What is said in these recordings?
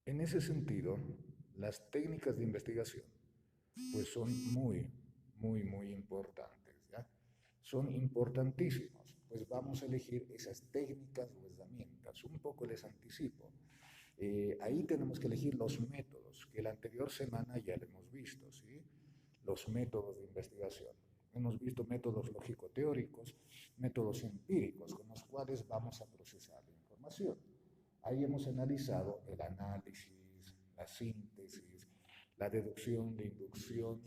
En ese sentido, las técnicas de investigación pues son muy importantes, ¿ya? Son importantísimos, pues vamos a elegir esas técnicas o herramientas. Un poco les anticipo. Ahí tenemos que elegir los métodos, que la anterior semana ya lo hemos visto, ¿sí? Los métodos de investigación. Hemos visto métodos lógico-teóricos, métodos empíricos, con los cuales vamos a procesar la información. Ahí hemos analizado el análisis, la síntesis, la deducción, la inducción,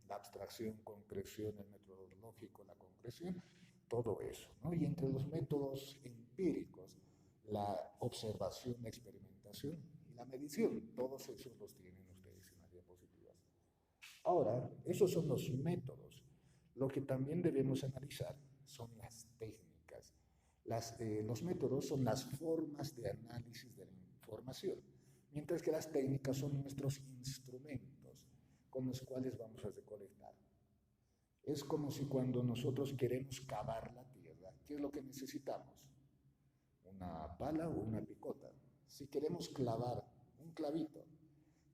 la abstracción, concreción, el método lógico, la concreción, todo eso, ¿no? Y entre los métodos empíricos, la observación, la experimentación y la medición, todos esos los tienen ustedes en las diapositivas. Ahora, esos son los métodos. Lo que también debemos analizar son las técnicas. Los métodos son las formas de análisis de la información, mientras que las técnicas son nuestros instrumentos con los cuales vamos a recolectar. Es como si cuando nosotros queremos cavar la tierra, ¿qué es lo que necesitamos? Una pala o una picota. Si queremos clavar un clavito,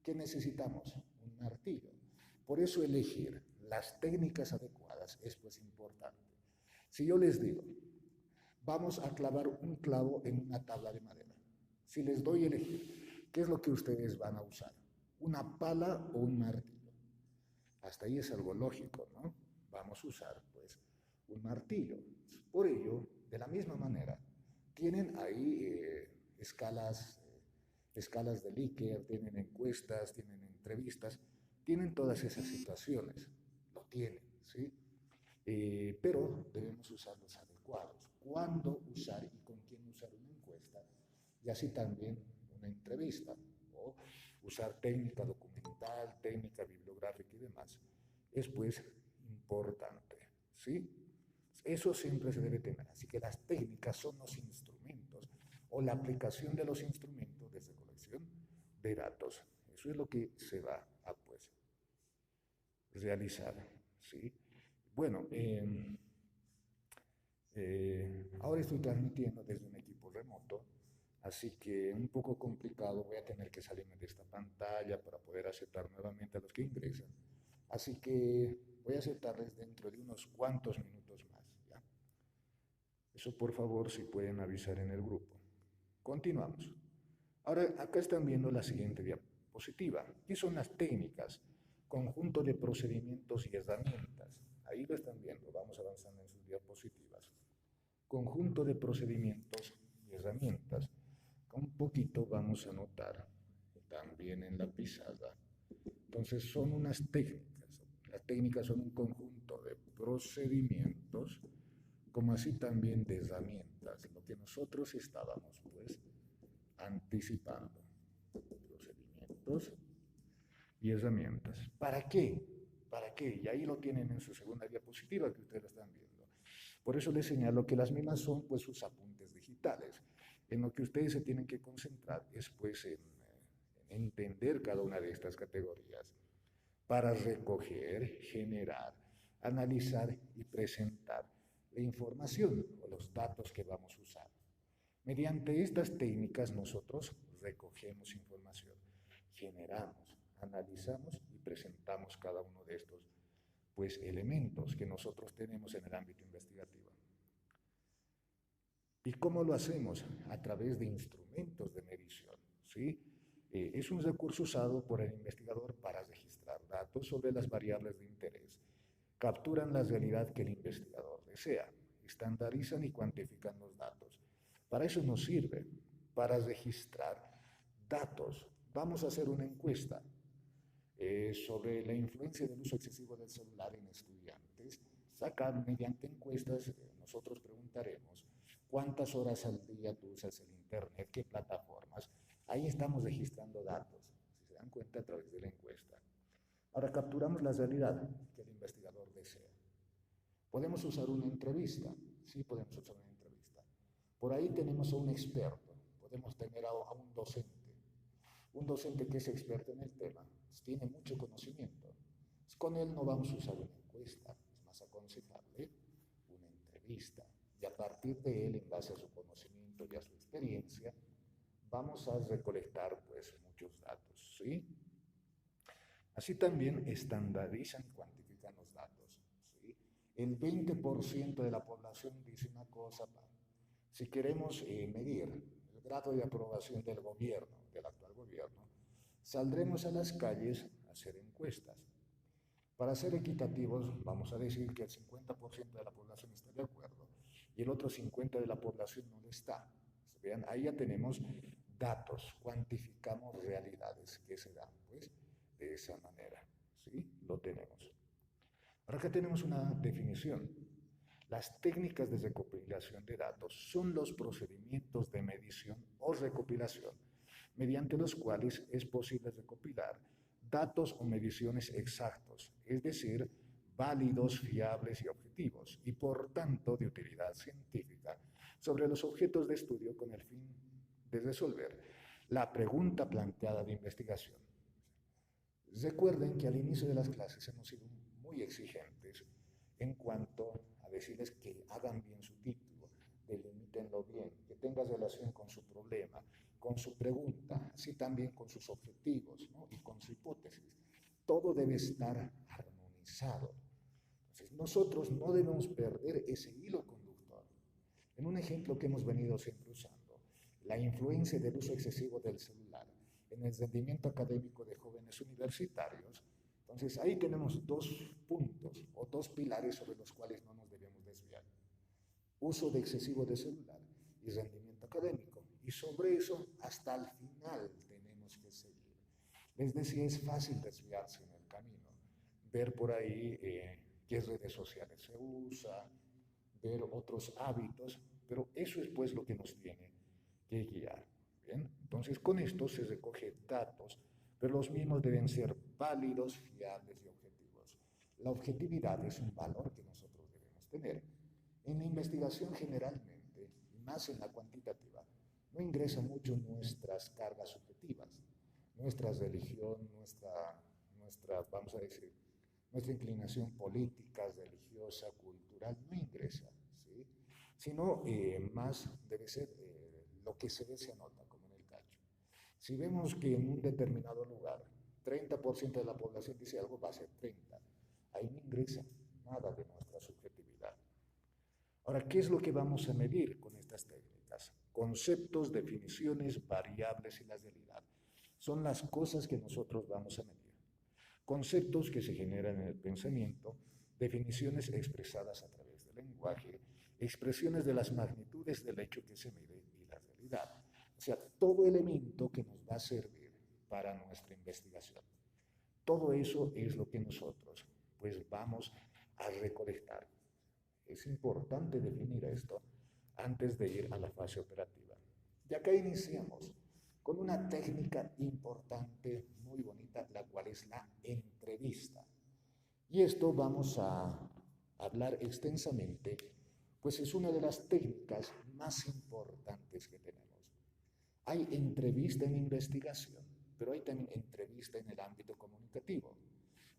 ¿qué necesitamos? Un martillo. Por eso elegir las técnicas adecuadas es pues importante. Si yo les digo, vamos a clavar un clavo en una tabla de madera, si les doy a elegir, ¿qué es lo que ustedes van a usar? ¿Una pala o un martillo? Hasta ahí es algo lógico, ¿no? Vamos a usar pues un martillo. Por ello, de la misma manera, tienen ahí escalas de Likert, tienen encuestas, tienen entrevistas, tienen todas esas situaciones, lo tienen, ¿sí? Pero debemos usar los adecuados. ¿Cuándo usar y con quién usar una encuesta? Y así también una entrevista, o usar técnica documental, técnica bibliográfica y demás. Es pues importante, ¿sí? Eso siempre se debe tener. Así que las técnicas son los instrumentos o la aplicación de los instrumentos de recolección de datos. Eso es lo que se va a pues realizar, ¿sí? Bueno, ahora estoy transmitiendo desde un equipo remoto, así que un poco complicado, voy a tener que salirme de esta pantalla para poder aceptar nuevamente a los que ingresan. Así que voy a aceptarles dentro de unos cuantos minutos más, ¿ya? Eso por favor si pueden avisar en el grupo. Continuamos. Ahora acá están viendo la siguiente diapositiva. ¿Qué son las técnicas? Conjunto de procedimientos y herramientas. Ahí lo están viendo, vamos avanzando en sus diapositivas. Conjunto de procedimientos y herramientas. Un poquito vamos a notar también en la pizarra. Entonces son unas técnicas. Las técnicas son un conjunto de procedimientos, como así también de herramientas, lo que nosotros estábamos pues anticipando. Procedimientos y herramientas. ¿Para qué? ¿Para qué? Y ahí lo tienen en su segunda diapositiva que ustedes están viendo. Por eso les señalo que las mismas son pues sus apuntes digitales. En lo que ustedes se tienen que concentrar es pues en entender cada una de estas categorías para recoger, generar, analizar y presentar la información o los datos que vamos a usar. Mediante estas técnicas nosotros recogemos información, generamos, analizamos y presentamos cada uno de estos pues, elementos que nosotros tenemos en el ámbito investigativo. ¿Y cómo lo hacemos? A través de instrumentos de medición, ¿sí? Es un recurso usado por el investigador para registrar datos sobre las variables de interés. Capturan la realidad que el investigador desea, estandarizan y cuantifican los datos. Para eso nos sirve, para registrar datos. Vamos a hacer una encuesta sobre la influencia del uso excesivo del celular en estudiantes. Sacar mediante encuestas, nosotros preguntaremos cuántas horas al día tú usas el Internet, qué plataformas. Ahí estamos registrando datos, si se dan cuenta, a través de la encuesta. Ahora capturamos la realidad que el investigador desea. ¿Podemos usar una entrevista? Sí, podemos usar una entrevista. Por ahí tenemos a un experto, podemos tener a un docente. Un docente que es experto en el tema, pues tiene mucho conocimiento. Pues con él no vamos a usar una encuesta, es más aconsejable una entrevista. Y a partir de él, en base a su conocimiento y a su experiencia, vamos a recolectar pues muchos Así también estandarizan y cuantifican los datos. ¿Sí? El 20% de la población dice una cosa, si queremos medir el grado de aprobación del gobierno, del actual gobierno, saldremos a las calles a hacer encuestas. Para ser equitativos, vamos a decir que el 50% de la población está de acuerdo y el otro 50% de la población no lo está. Vean, ahí ya tenemos datos, cuantificamos realidades que se dan, pues, de esa manera. ¿Sí? Lo tenemos. Ahora acá tenemos una definición. Las técnicas de recopilación de datos son los procedimientos de medición o recopilación mediante los cuales es posible recopilar datos o mediciones exactos, es decir, válidos, fiables y objetivos, y por tanto de utilidad científica, sobre los objetos de estudio con el fin de resolver la pregunta planteada de investigación. Recuerden que al inicio de las clases hemos sido muy exigentes en cuanto a decirles que hagan bien su título, delimítenlo bien, que tenga relación con su problema, con su pregunta, así también con sus objetivos, ¿no? Y con su hipótesis. Todo debe estar armonizado. Entonces, nosotros no debemos perder ese hilo conductor. En un ejemplo que hemos venido siempre usando, la influencia del uso excesivo del celular en el rendimiento académico de jóvenes universitarios. Entonces, ahí tenemos dos puntos o dos pilares sobre los cuales no nos debemos desviar. Uso de excesivo de celular y rendimiento académico. Y sobre eso, hasta el final tenemos que seguir. Les decía, es fácil desviarse en el camino, ver por ahí qué redes sociales se usa, ver otros hábitos, pero eso es pues lo que nos tiene que guiar. ¿Bien? Entonces con esto se recoge datos, pero los mismos deben ser válidos, fiables y objetivos. La objetividad es un valor que nosotros debemos tener. En la investigación generalmente, y más en la cuantitativa, no ingresa mucho nuestras cargas subjetivas, nuestra religión, vamos a decir, nuestra inclinación política, religiosa, cultural, no ingresa, ¿sí? Sino más debe ser lo que se ve se anota, como en el cacho. Si vemos que en un determinado lugar 30% de la población dice algo, va a ser 30. Ahí no ingresa nada de nuestra subjetividad. Ahora, ¿qué es lo que vamos a medir con estas técnicas? Conceptos, definiciones, variables y la realidad. Son las cosas que nosotros vamos a medir. Conceptos que se generan en el pensamiento, definiciones expresadas a través del lenguaje, expresiones de las magnitudes del hecho que se mide y la realidad. O sea, todo elemento que nos va a servir para nuestra investigación. Todo eso es lo que nosotros pues vamos a recolectar. Es importante definir esto antes de ir a la fase operativa. Y acá iniciamos con una técnica importante, muy bonita, la cual es la entrevista. Y esto vamos a hablar extensamente, pues es una de las técnicas más importantes que tenemos. Hay entrevista en investigación, pero hay también entrevista en el ámbito comunicativo.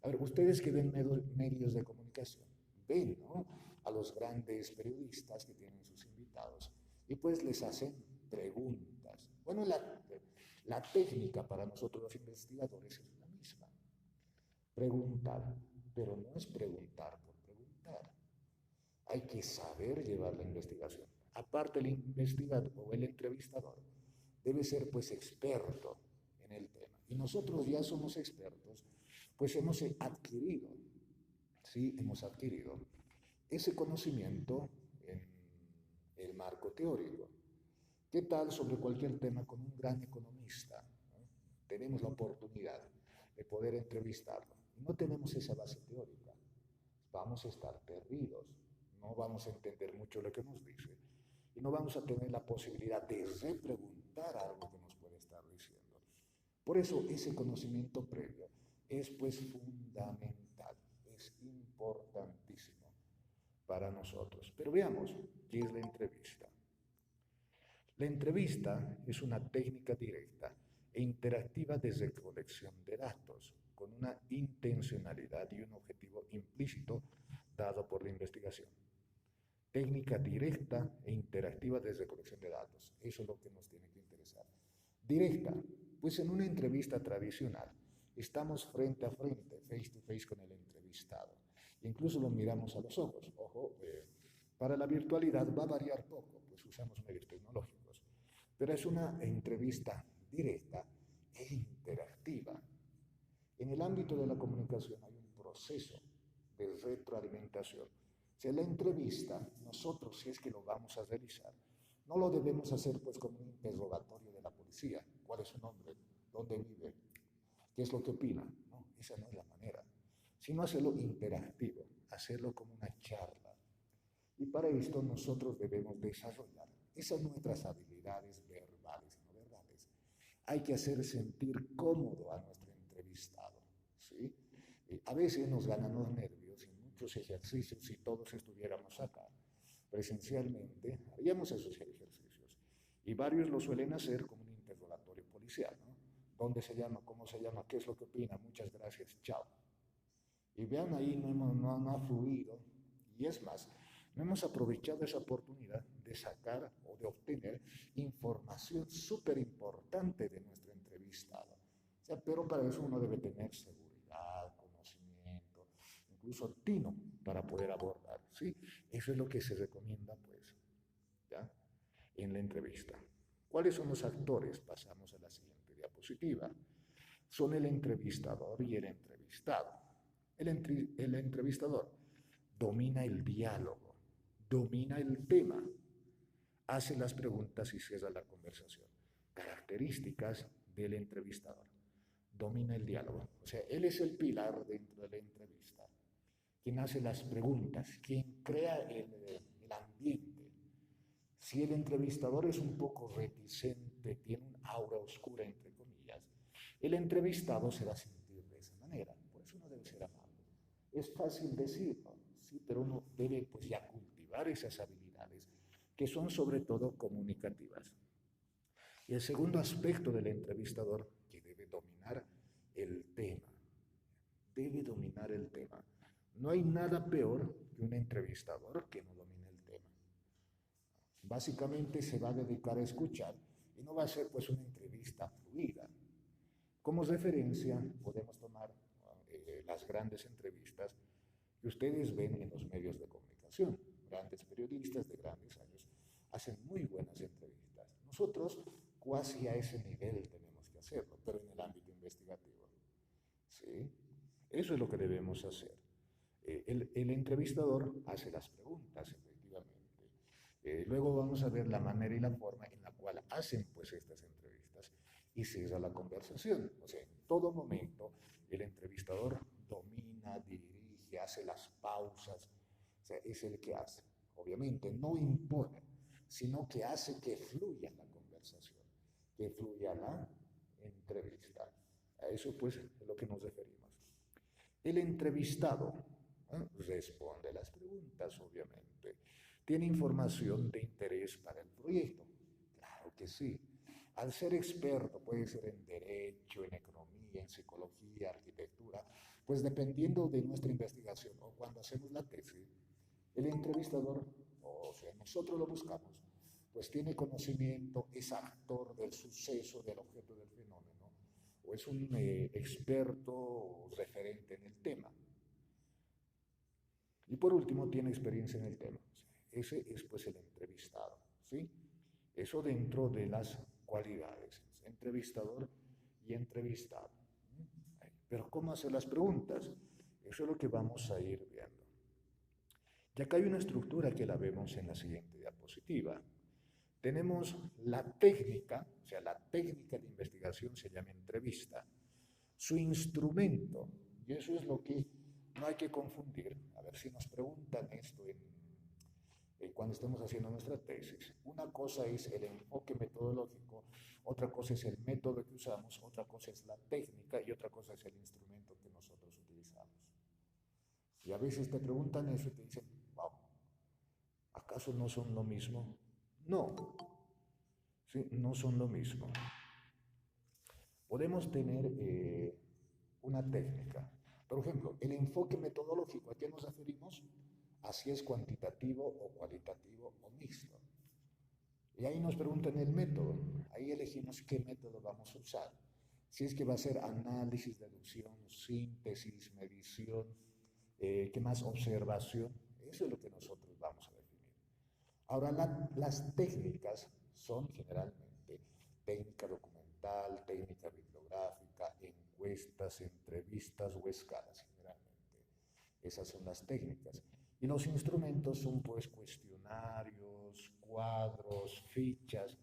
A ver, ustedes que ven medios de comunicación, ven, ¿no?, a los grandes periodistas que tienen sus invitados y pues les hacen preguntas. Bueno, la técnica para nosotros los investigadores es la misma. Preguntar, pero no es preguntar por preguntar. Hay que saber llevar la investigación. Aparte, el investigador o el entrevistador debe ser pues experto en el tema. Y nosotros ya somos expertos, pues hemos adquirido, sí, hemos adquirido ese conocimiento en el marco teórico. ¿Qué tal sobre cualquier tema con un gran economista? ¿No? Tenemos la oportunidad de poder entrevistarlo. Y no tenemos esa base teórica. Vamos a estar perdidos. No vamos a entender mucho lo que nos dice. Y no vamos a tener la posibilidad de repreguntar algo que nos puede estar diciendo. Por eso ese conocimiento previo es pues fundamental, es importantísimo para nosotros. Pero veamos qué es la entrevista. La entrevista es una técnica directa e interactiva de recolección de datos con una intencionalidad y un objetivo implícito dado por la investigación. Técnica directa e interactiva de recolección de datos. Eso es lo que nos tiene que interesar. Directa, pues en una entrevista tradicional, Estamos frente a frente, face to face con el entrevistado. Incluso lo miramos a los ojos. Ojo, para la virtualidad va a variar poco, pues usamos medios tecnológicos. Pero es una entrevista directa e interactiva. En el ámbito de la comunicación hay un proceso de retroalimentación. O sea, la entrevista, nosotros, si es que lo vamos a realizar, no lo debemos hacer pues como un interrogatorio de la policía. ¿Cuál es su nombre? ¿Dónde vive? ¿Qué es lo que opina? No, esa no es la manera. Sino hacerlo interactivo, hacerlo como una charla. Y para esto nosotros debemos desarrollar esas nuestras habilidades verbales y no verbales. Hay que hacer sentir cómodo a nuestro entrevistado, ¿sí? A veces nos ganan los nervios y muchos ejercicios, si todos estuviéramos acá presencialmente, haríamos esos ejercicios. Y varios lo suelen hacer como un interrogatorio policial, ¿no? ¿Dónde se llama? ¿Cómo se llama? ¿Qué es lo que opina? Muchas gracias, chao. Y vean ahí, no ha fluido. Y es más, no hemos aprovechado esa oportunidad de sacar o de obtener información súper importante de nuestro entrevistado. O sea, pero para eso uno debe tener seguridad, conocimiento, incluso tino para poder abordar, ¿sí? Eso es lo que se recomienda, pues, ¿ya? En la entrevista. ¿Cuáles son los actores? Pasamos a la siguiente diapositiva. Son el entrevistador y el entrevistado. El entrevistador domina el diálogo, domina el tema, hace las preguntas y cierra la conversación. Características del entrevistador. Domina el diálogo. O sea, él es el pilar dentro de la entrevista. Quien hace las preguntas, quien crea el ambiente. Si el entrevistador es un poco reticente, tiene un aura oscura, entre comillas, el entrevistado se va a sentir de esa manera. Por eso uno debe ser amable. Es fácil decirlo, sí, pero uno debe pues ya cultivar esas habilidades que son sobre todo comunicativas. Y el segundo aspecto del entrevistador, que debe dominar el tema. Debe dominar el tema. No hay nada peor que un entrevistador que no domine el tema. Básicamente se va a dedicar a escuchar y no va a ser pues una entrevista fluida. Como referencia podemos tomar las grandes entrevistas que ustedes ven en los medios de comunicación. Grandes periodistas de grandes años hacen muy buenas entrevistas. Nosotros casi a ese nivel tenemos que hacerlo, pero en el ámbito investigativo. ¿Sí? Eso es lo que debemos hacer. El entrevistador hace las preguntas, efectivamente. Luego vamos a ver la manera y la forma en la cual hacen pues estas entrevistas y cierra la conversación. O sea, en todo momento el entrevistador domina, dirige, hace las pausas, o sea, es el que hace. Obviamente no impone, sino que hace que fluya la conversación, que fluya la entrevista. A eso pues es lo que nos referimos. El entrevistado responde las preguntas, obviamente. ¿Tiene información de interés para el proyecto? Claro que sí. Al ser experto, puede ser en derecho, en economía, en psicología, arquitectura, pues dependiendo de nuestra investigación o cuando hacemos la tesis, el entrevistador, o sea, nosotros lo buscamos, pues tiene conocimiento, es actor del suceso, del objeto del fenómeno, o es un experto o referente en el tema. Y por último, tiene experiencia en el tema. Ese es pues el entrevistado, ¿sí? Eso dentro de las cualidades, entrevistador y entrevistado. Pero ¿cómo hacer las preguntas? Eso es lo que vamos a ir viendo. Y acá hay una estructura que la vemos en la siguiente diapositiva. Tenemos la técnica, o sea, la técnica de investigación se llama entrevista. Su instrumento, y eso es lo que no hay que confundir. A ver si nos preguntan esto cuando estemos haciendo nuestra tesis. Una cosa es el enfoque metodológico, otra cosa es el método que usamos, otra cosa es la técnica y otra cosa es el instrumento que nosotros utilizamos. Y a veces te preguntan eso y te dicen, wow, ¿acaso no son lo mismo? No, ¿sí? No son lo mismo. Podemos tener una técnica. Por ejemplo, el enfoque metodológico, ¿a qué nos referimos? Así es cuantitativo o cualitativo o mixto. Y ahí nos preguntan el método. Ahí elegimos qué método vamos a usar. si es que va a ser análisis, deducción, síntesis, medición, ¿qué más? Observación. Eso es lo que nosotros vamos a definir. Ahora, las técnicas son generalmente técnica documental, técnica bibliográfica, encuestas, entrevistas o escalas, generalmente. Esas son las técnicas. Y los instrumentos son pues cuestionarios, cuadros, fichas.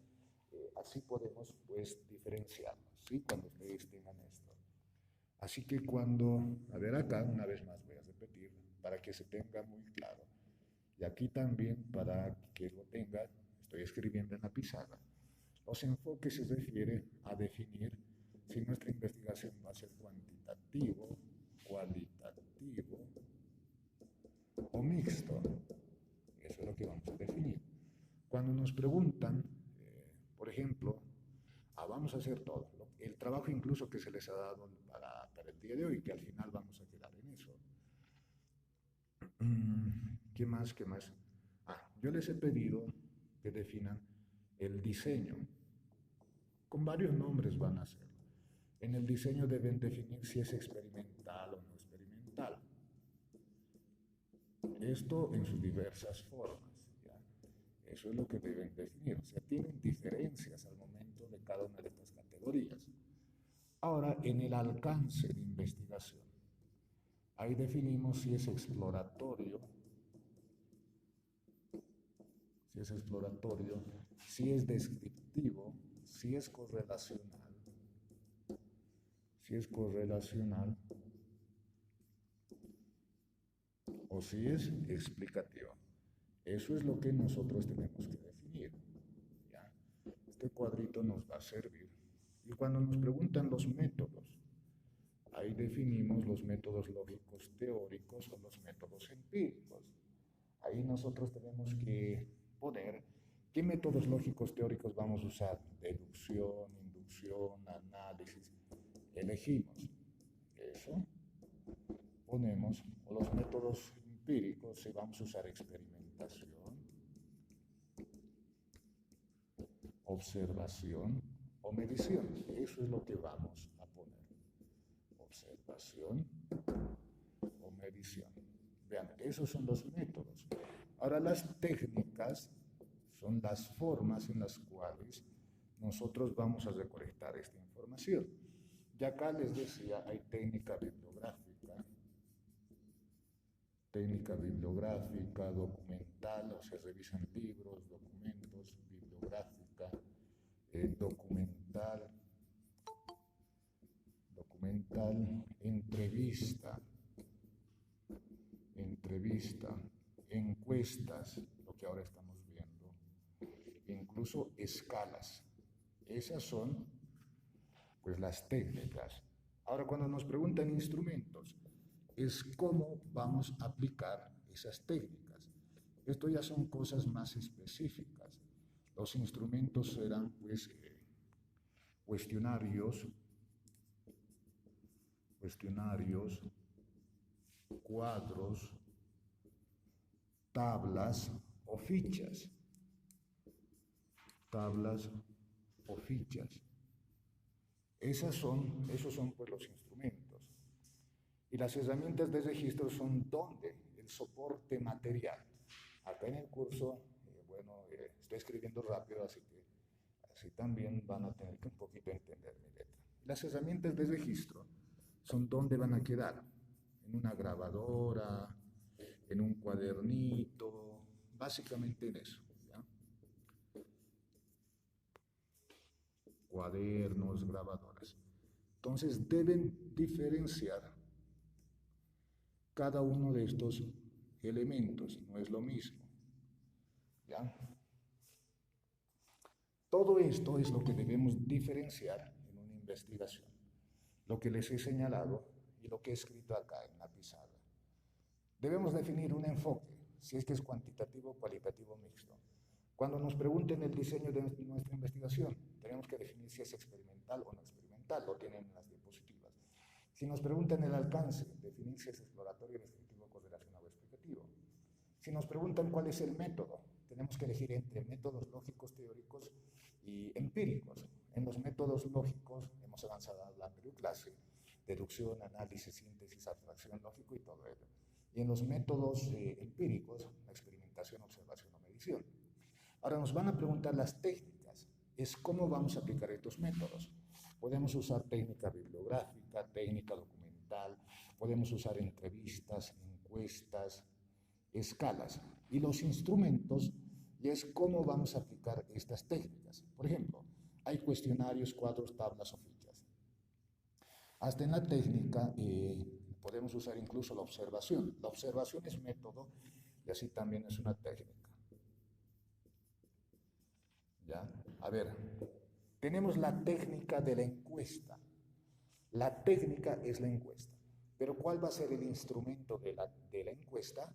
Así podemos pues diferenciarlos, ¿sí? Cuando ustedes tengan esto. Así que cuando, a ver acá, una vez más voy a repetir para que se tenga muy claro. Y aquí también para que lo tengan, estoy escribiendo en la pizarra. Los enfoques se refiere a definir si nuestra investigación va a ser cuantitativo, cualitativo o mixto. Eso es lo que vamos a definir. Cuando nos preguntan, por ejemplo, vamos a hacer todo, el trabajo incluso que se les ha dado para el día de hoy, que al final vamos a quedar en eso. ¿Qué más? ¿Qué más? Yo les he pedido que definan el diseño. Con varios nombres van a hacerlo. En el diseño deben definir si es experimental o no experimental. Esto en sus diversas formas. ¿Ya? Eso es lo que deben definir. O sea, tienen diferencias al momento de cada una de estas categorías. Ahora, en el alcance de investigación, ahí definimos si es exploratorio, si es descriptivo, si es correlacional o si es explicativo. Eso es lo que nosotros tenemos que definir. ¿Ya? Este cuadrito nos va a servir. Y cuando nos preguntan los métodos, ahí definimos los métodos lógicos teóricos o los métodos empíricos. Ahí nosotros tenemos que poner qué métodos lógicos teóricos vamos a usar. Deducción, inducción, análisis. Elegimos eso. Ponemos los métodos empíricos si vamos a usar experimentación, observación o medición. Eso es lo que vamos a poner. Observación o medición. Vean, esos son los métodos. Ahora las técnicas son las formas en las cuales nosotros vamos a recolectar esta información. Y acá les decía, hay técnica bibliográfica, documental, o se revisan libros, documentos, bibliográfica, documental, entrevista, encuestas, lo que ahora estamos viendo, incluso escalas. Esas son, pues, las técnicas. Ahora, cuando nos preguntan instrumentos, es cómo vamos a aplicar esas técnicas. Esto ya son cosas más específicas. Los instrumentos serán, pues, cuestionarios, cuadros, tablas o fichas. Esos son pues los instrumentos. Y las herramientas de registro son donde el soporte material. Acá en el curso, estoy escribiendo rápido, así que así también van a tener que un poquito entender mi letra. Las herramientas de registro son donde van a quedar, en una grabadora, en un cuadernito, básicamente en eso. ¿Ya? Cuadernos, grabadoras. Entonces deben diferenciar cada uno de estos elementos, no es lo mismo. ¿Ya? Todo esto es lo que debemos diferenciar en una investigación, lo que les he señalado y lo que he escrito acá en la pizarra. Debemos definir un enfoque, si es que es cuantitativo, cualitativo, mixto. Cuando nos pregunten el diseño de nuestra investigación, tenemos que definir si es experimental o no experimental, lo tienen en las diapositivas. Si nos preguntan el alcance, definir si es exploratorio, descriptivo, correlacional o explicativo. Si nos preguntan cuál es el método, tenemos que elegir entre métodos lógicos teóricos y empíricos. En los métodos lógicos hemos avanzado en la anterior clase, deducción, análisis, síntesis, abstracción, lógico y todo ello. Y en los métodos empíricos, la experimentación, observación o medición. Ahora nos van a preguntar las técnicas, es cómo vamos a aplicar estos métodos. Podemos usar técnica bibliográfica, técnica documental, podemos usar entrevistas, encuestas, escalas. Y los instrumentos y es cómo vamos a aplicar estas técnicas. Por ejemplo, hay cuestionarios, cuadros, tablas o fichas. Hasta en la técnica podemos usar incluso la observación. La observación es método y así también es una técnica. ¿Ya? A ver, tenemos la técnica de la encuesta. La técnica es la encuesta. Pero ¿cuál va a ser el instrumento de la encuesta?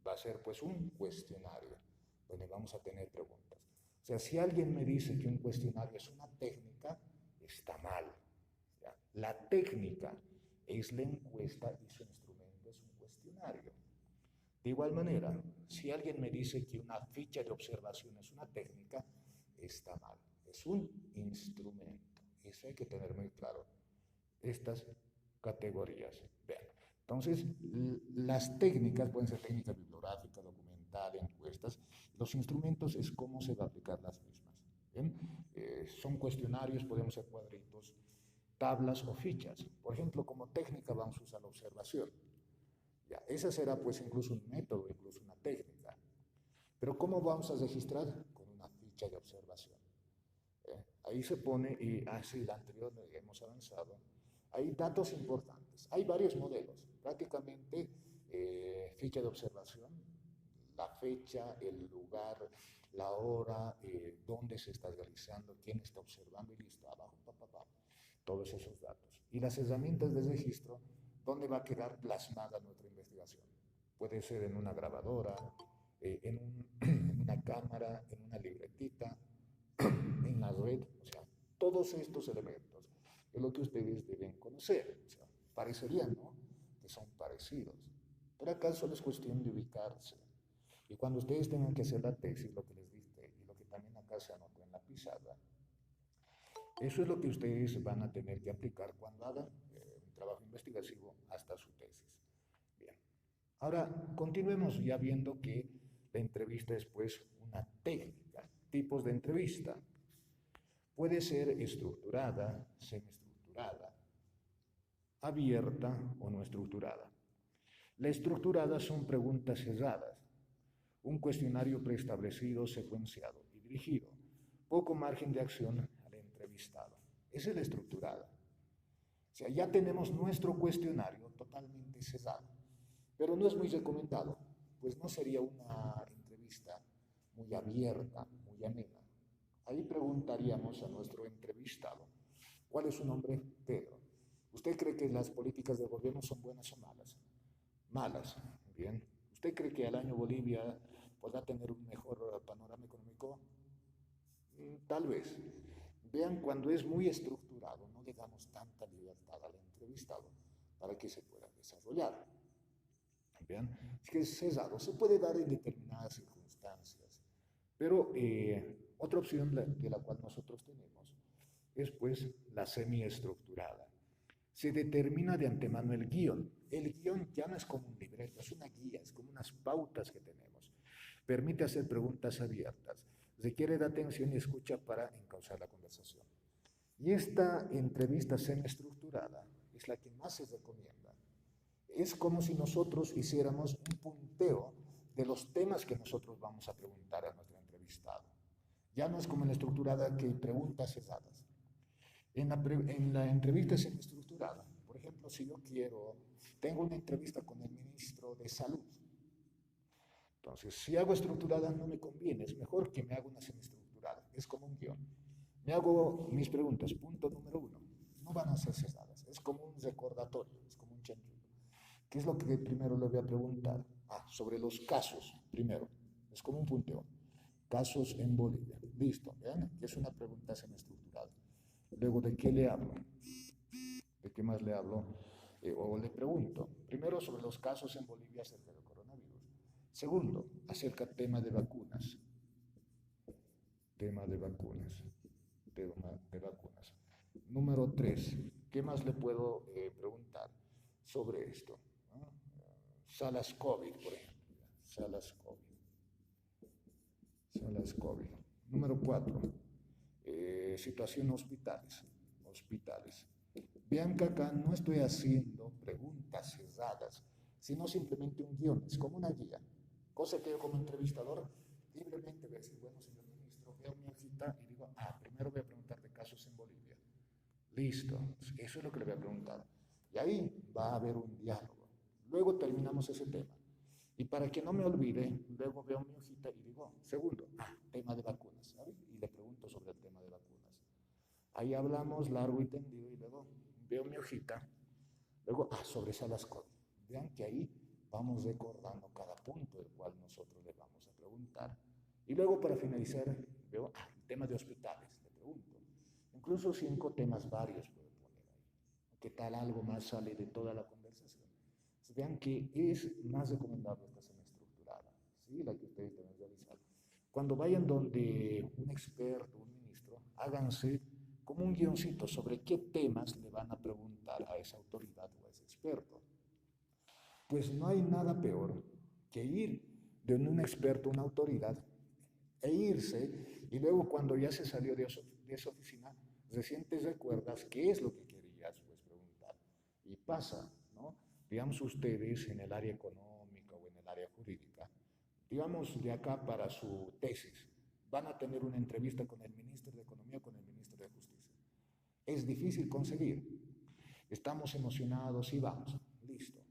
Va a ser pues un cuestionario, donde vamos a tener preguntas. O sea, si alguien me dice que un cuestionario es una técnica, está mal. ¿Ya? La técnica es la encuesta y su instrumento es un cuestionario. De igual manera, si alguien me dice que una ficha de observación es una técnica, está mal. Es un instrumento. Eso hay que tener muy claro. Estas categorías. Vean. Entonces, las técnicas pueden ser técnica bibliográfica, documental, encuestas. Los instrumentos es cómo se va a aplicar las mismas. ¿Bien? Son cuestionarios, podemos ser cuadritos, tablas o fichas. Por ejemplo, como técnica vamos a usar la observación. Ya, esa será pues incluso un método, incluso una técnica. Pero ¿cómo vamos a registrar? Con una ficha de observación. Ahí se pone, y así la anterior hemos avanzado, hay datos importantes. Hay varios modelos. Prácticamente ficha de observación, la fecha, el lugar, la hora, dónde se está realizando, quién está observando y listo, abajo, todos esos datos. Y las herramientas de registro, dónde va a quedar plasmada nuestra investigación. Puede ser en una grabadora, en una cámara, en una libretita, en la red, o sea, todos estos elementos es lo que ustedes deben conocer. O sea, parecerían, ¿no?, que son parecidos, pero acá solo es cuestión de ubicarse. Y cuando ustedes tengan que hacer la tesis, lo que les dije y lo que también acá se anotó en la pizarra, eso es lo que ustedes van a tener que aplicar cuando hagan un trabajo investigativo hasta su tesis. Bien. Ahora, continuemos ya viendo que la entrevista es pues una técnica, tipos de entrevista. Puede ser estructurada, semiestructurada, abierta o no estructurada. La estructurada son preguntas cerradas, un cuestionario preestablecido, secuenciado y dirigido, poco margen de acción al entrevistado. Esa es la estructurada. O sea, ya tenemos nuestro cuestionario totalmente cerrado, pero no es muy recomendado, pues no sería una entrevista muy abierta, muy amena. Ahí preguntaríamos a nuestro entrevistado, ¿cuál es su nombre? Pedro. ¿Usted cree que las políticas del gobierno son buenas o malas? Malas. Bien. ¿Usted cree que al año Bolivia podrá tener un mejor panorama económico? Tal vez. Vean, cuando es muy estructurado, no le damos tanta libertad al entrevistado para que se pueda desarrollar. Vean, es que es cerrado, se puede dar en determinadas circunstancias, pero otra opción de la cual nosotros tenemos es pues la semiestructurada. Se determina de antemano el guión. El guión ya no es como un libreto, es una guía, es como unas pautas que tenemos. Permite hacer preguntas abiertas, requiere de atención y escucha para encauzar la conversación. Y esta entrevista semiestructurada es la que más se recomienda. Es como si nosotros hiciéramos un punteo de los temas que nosotros vamos a preguntar a nuestro entrevistado. Ya no es como en la estructurada que hay preguntas cerradas. En la entrevista semiestructurada, por ejemplo, si yo tengo una entrevista con el ministro de Salud. Entonces, si hago estructurada no me conviene, es mejor que me haga una semiestructurada, es como un guión. Me hago mis preguntas, punto número 1, no van a ser cerradas, es como un recordatorio, es como un chanchullo. ¿Qué es lo que primero le voy a preguntar? Sobre los casos, primero, es como un punteo. Casos en Bolivia, listo, vean, que es una pregunta semiestructurada. Luego, ¿de qué le hablo? ¿De qué más le hablo? O le pregunto, primero sobre los casos en Bolivia acerca del coronavirus. Segundo, acerca del tema de vacunas. Tema de vacunas. de vacunas. Número 3, ¿qué más le puedo preguntar sobre esto? ¿No? Salas COVID, por ejemplo. Salas COVID. Salas COVID. Número 4, situación hospitales. Hospitales. Vean que acá no estoy haciendo preguntas cerradas, sino simplemente un guión, es como una guía. Cosa que yo como entrevistador libremente voy a decir, bueno, señor ministro, veo mi hojita y digo, primero voy a preguntar de casos en Bolivia. Listo, eso es lo que le voy a preguntar. Y ahí va a haber un diálogo. Luego terminamos ese tema. Y para que no me olvide, luego veo mi hojita y digo, segundo, tema de vacunas, ¿sabes? Y le pregunto sobre el tema de vacunas. Ahí hablamos largo y tendido y luego veo mi hojita, luego, sobre salas COVID. Vean que ahí vamos recordando cada punto del cual nosotros le vamos a preguntar. Y luego para finalizar, veo, tema de hospitales, le pregunto. Incluso 5 temas varios puedo poner ahí. ¿Qué tal algo más sale de toda la conversación? Entonces, vean que es más recomendable esta semiestructurada, ¿sí? La que ustedes deben realizar. Cuando vayan donde un experto, un ministro, háganse como un guioncito sobre qué temas le van a preguntar a esa autoridad o a ese experto. Pues no hay nada peor que ir de un experto, una autoridad, e irse, y luego cuando ya se salió de esa oficina, recién te recuerdas qué es lo que querías pues, preguntar. Y pasa, ¿no? Digamos ustedes en el área económica o en el área jurídica, digamos de acá para su tesis, van a tener una entrevista con el ministro de Economía o con el ministro de Justicia. Es difícil conseguir. Estamos emocionados y vamos, listo.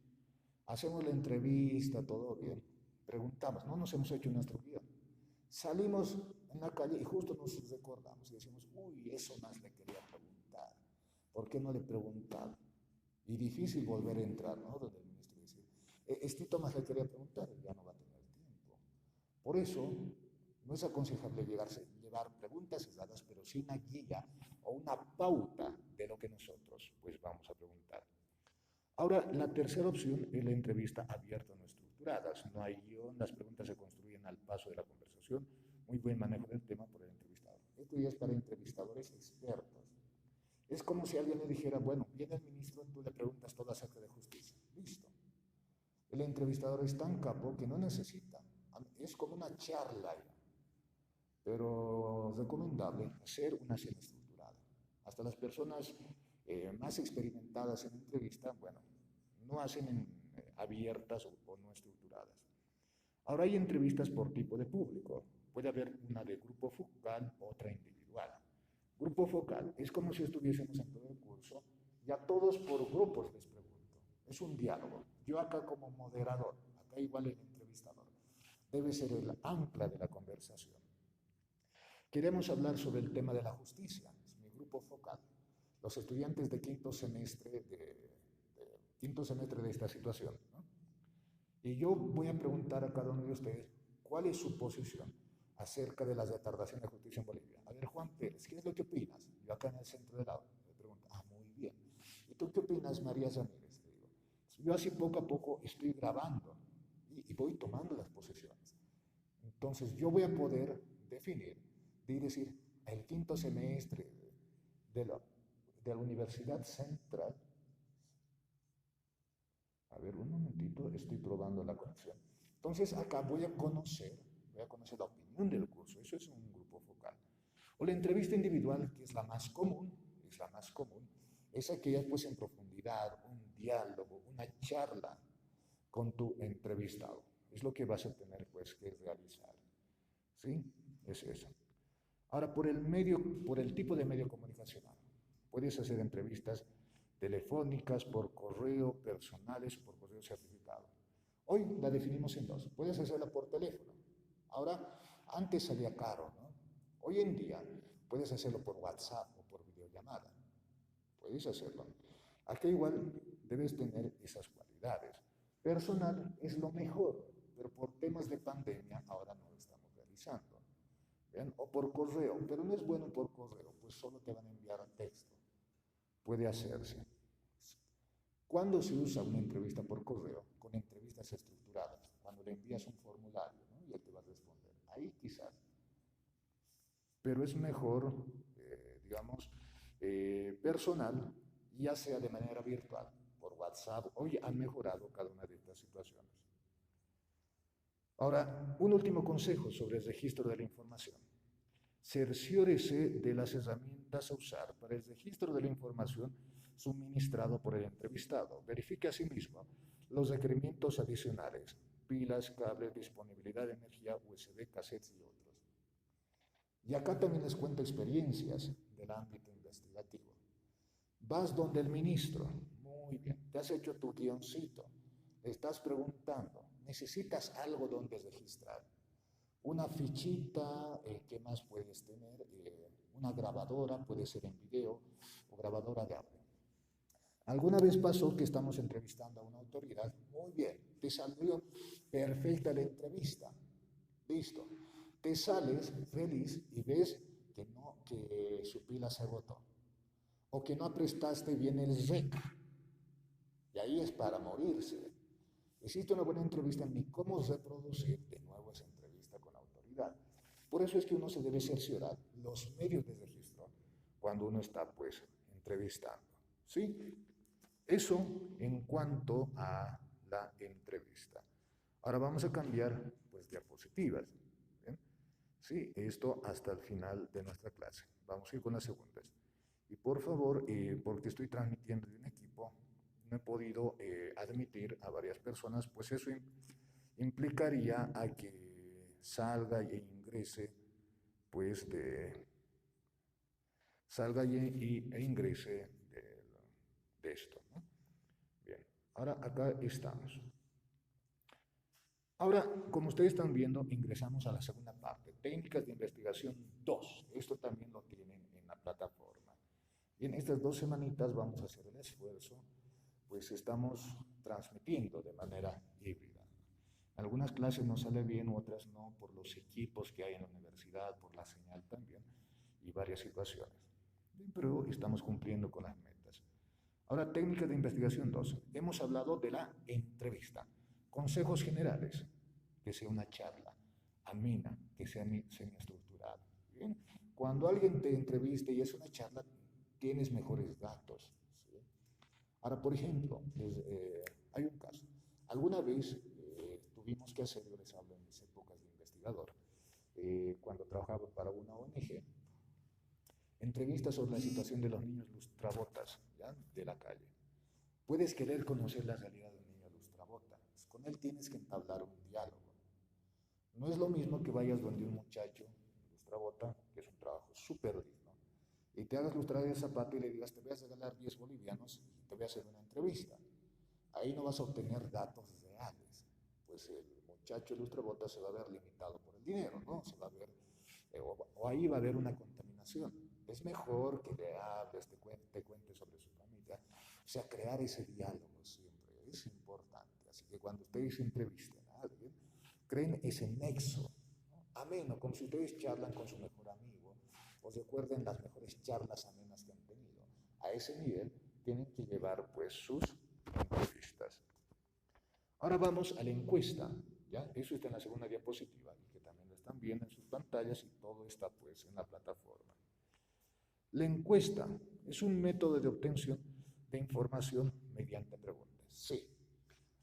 Hacemos la entrevista, todo bien. Preguntamos, no nos hemos hecho nuestro guión. Salimos en la calle y justo nos recordamos y decimos, uy, eso más le quería preguntar. ¿Por qué no le he preguntado? Y difícil volver a entrar, ¿no? Donde el ministro dice, Estito más le quería preguntar, ya no va a tener tiempo. Por eso, no es aconsejable llevar preguntas cerradas, pero sí una guía o una pauta de lo que nosotros pues vamos a preguntar. Ahora, la tercera opción es la entrevista abierta no estructurada. No hay guión, las preguntas se construyen al paso de la conversación. Muy buen manejo del tema por el entrevistador. Esto ya es para entrevistadores expertos. Es como si alguien le dijera, bueno, viene el ministro, tú le preguntas todo acerca de justicia. Listo. El entrevistador es tan capo que no necesita. Es como una charla, pero recomendable hacer una semiestructurada. Hasta las personas más experimentadas en entrevista, bueno, no hacen abiertas o no estructuradas. Ahora hay entrevistas por tipo de público. Puede haber una de grupo focal, otra individual. Grupo focal es como si estuviésemos en todo el curso y a todos por grupos les pregunto. Es un diálogo. Yo acá como moderador, acá igual el entrevistador, debe ser el ancla de la conversación. Queremos hablar sobre el tema de la justicia, es mi grupo focal. Los estudiantes de quinto semestre de esta situación, ¿no? Y yo voy a preguntar a cada uno de ustedes cuál es su posición acerca de la retardación de justicia en Bolivia. A ver, Juan Pérez, ¿qué es lo que opinas? Yo acá en el centro del aula le pregunto, muy bien. ¿Y tú qué opinas, María Ramírez? Le digo, yo así poco a poco estoy grabando y voy tomando las posiciones. Entonces yo voy a poder definir y decir, el quinto semestre de la Universidad Central. A ver, un momentito, estoy probando la conexión. Entonces, acá voy a conocer la opinión del curso. Eso es un grupo focal. O la entrevista individual, que es la más común, es aquella pues en profundidad, un diálogo, una charla con tu entrevistado. Es lo que vas a tener pues que realizar. ¿Sí? Es eso. Ahora, por el tipo de medio comunicacional, puedes hacer entrevistas telefónicas, por correo, personales o por correo certificado. Hoy la definimos en dos. Puedes hacerla por teléfono. Ahora, antes salía caro, ¿no? Hoy en día puedes hacerlo por WhatsApp o por videollamada. Puedes hacerlo. Aquí igual debes tener esas cualidades. Personal es lo mejor, pero por temas de pandemia ahora no lo estamos realizando. ¿Ven? O por correo, pero no es bueno por correo, pues solo te van a enviar texto. Puede hacerse. ¿Cuándo se usa una entrevista por correo? Con entrevistas estructuradas, cuando le envías un formulario, ¿no? Y él te va a responder. Ahí quizás. Pero es mejor, digamos, personal, ya sea de manera virtual, por WhatsApp. Hoy han mejorado cada una de estas situaciones. Ahora, un último consejo sobre el registro de la información. Cerciórese de las herramientas a usar para el registro de la información suministrado por el entrevistado. Verifique asimismo los requerimientos adicionales, pilas, cables, disponibilidad de energía, USB, cassettes y otros. Y acá también les cuento experiencias del ámbito investigativo. Vas donde el ministro, muy bien, te has hecho tu guioncito, le estás preguntando, ¿necesitas algo donde registrar? Una fichita, ¿qué más puedes tener? Una grabadora, puede ser en video o grabadora de audio. Alguna vez pasó que estamos entrevistando a una autoridad, muy bien, te salió perfecta la entrevista, listo. Te sales feliz y ves que no, que su pila se agotó o que no prestaste bien el REC. Y ahí es para morirse. Hiciste una buena entrevista, ni cómo reproducir de nuevo esa entrevista con autoridad. Por eso es que uno se debe cerciorar los medios de registro cuando uno está, pues, entrevistando. ¿Sí? Eso en cuanto a la entrevista. Ahora vamos a cambiar, pues, diapositivas. ¿Bien? Sí, esto hasta el final de nuestra clase. Vamos a ir con las segundas. Y por favor, porque estoy transmitiendo de un equipo, no he podido admitir a varias personas, pues eso implicaría a que salga e ingrese, pues salga e ingrese de esto, ¿no? Bien, ahora acá estamos. Ahora, como ustedes están viendo, ingresamos a la segunda parte, técnicas de investigación 2. Esto también lo tienen en la plataforma. Y en estas 2 semanitas vamos a hacer el esfuerzo, pues estamos transmitiendo de manera híbrida. Algunas clases nos sale bien, otras no, por los equipos que hay en la universidad, por la señal también, y varias situaciones. Bien, pero estamos cumpliendo con las metas. Ahora, técnicas de investigación 2. Hemos hablado de la entrevista. Consejos generales, que sea una charla amena, que sea semiestructurada. Bien, cuando alguien te entreviste y es una charla, tienes mejores datos. ¿Sí? Ahora, por ejemplo, hay un caso. Alguna vez tuvimos que hacer, yo les hablo en mis épocas de investigador, cuando trabajaba para una ONG, entrevistas sobre la situación de los niños lustrabotas, ¿ya? De la calle. Puedes querer conocer la realidad de un niño lustrabota, pues con él tienes que entablar un diálogo. No es lo mismo que vayas donde un muchacho lustrabota, que es un trabajo súper digno, y te hagas lustrar el zapato y le digas, te voy a regalar 10 bolivianos y te voy a hacer una entrevista. Ahí no vas a obtener datos reales, pues el muchacho lustrabota se va a ver limitado por el dinero, ¿no? Se va a ver, o ahí va a haber una contaminación. Es mejor que le hables, te cuente sobre su familia, o sea, crear ese diálogo siempre es importante. Así que cuando ustedes entrevisten a alguien, creen ese nexo, ¿no? Ameno, como si ustedes charlan con su mejor amigo, o recuerden las mejores charlas amenas que han tenido. A ese nivel tienen que llevar, pues, sus entrevistas. Ahora vamos a la encuesta, ¿ya? Eso está en la segunda diapositiva, y que también lo están viendo en sus pantallas y todo está, pues, en la plataforma. La encuesta es un método de obtención de información mediante preguntas. Sí,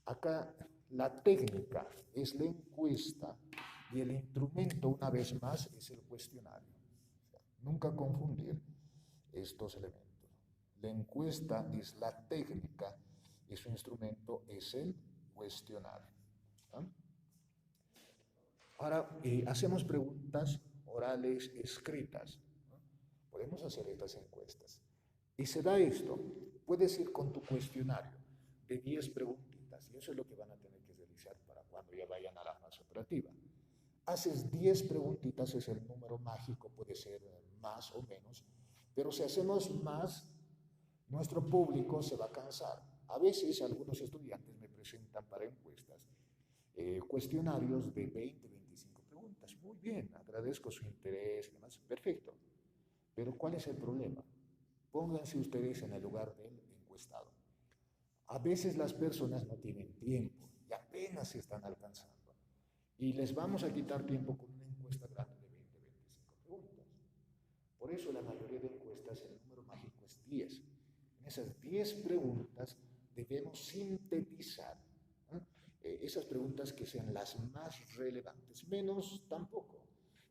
acá la técnica es la encuesta y el instrumento, una vez más, es el cuestionario. O sea, nunca confundir estos elementos. La encuesta es la técnica y su instrumento es el cuestionario. ¿Ah? Ahora hacemos preguntas orales escritas. ¿No? Podemos hacer estas encuestas. Y se da esto. Puedes ir con tu cuestionario de 10 preguntitas y eso es lo que van a tener que realizar para cuando ya vayan a la fase operativa. Haces 10 preguntitas, es el número mágico, puede ser más o menos, pero si hacemos más, nuestro público se va a cansar. A veces algunos estudiantes me presentan para encuestas cuestionarios de 20, 25 preguntas. Muy bien, agradezco su interés y demás. Perfecto. Pero ¿cuál es el problema? Pónganse ustedes en el lugar del encuestado. A veces las personas no tienen tiempo y apenas se están alcanzando. Y les vamos a quitar tiempo con una encuesta grande de 20, 25 preguntas. Por eso la mayoría de encuestas, el número mágico es 10. En esas 10 preguntas debemos sintetizar, ¿no? Esas preguntas que sean las más relevantes, menos tampoco,